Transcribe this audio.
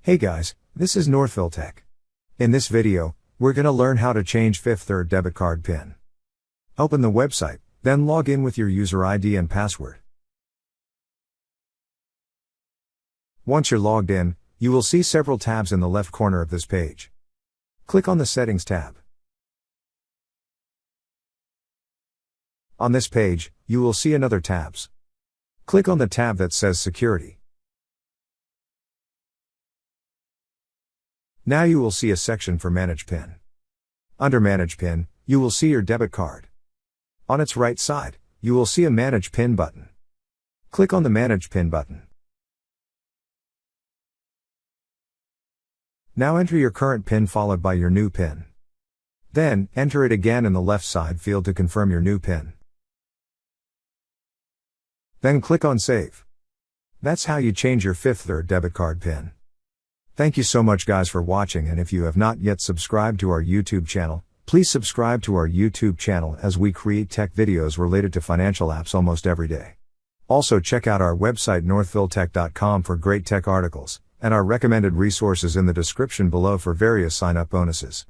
Hey guys, this is Northville Tech. In this video, we're gonna learn how to change Fifth Third debit card PIN. Open the website, then log in with your user ID and password. Once you're logged in, you will see several tabs in the left corner of this page. Click on the Settings tab. On this page, you will see another tabs. Click on the tab that says Security. Now you will see a section for Manage PIN. Under Manage PIN, you will see your debit card. On its right side, you will see a Manage PIN button. Click on the Manage PIN button. Now enter your current PIN followed by your new PIN. Then, enter it again in the left side field to confirm your new PIN. Then click on Save. That's how you change your Fifth Third debit card PIN. Thank you so much guys for watching, and if you have not yet subscribed to our YouTube channel, please subscribe to our YouTube channel as we create tech videos related to financial apps almost every day. Also check out our website northvilletech.com for great tech articles, and our recommended resources in the description below for various sign-up bonuses.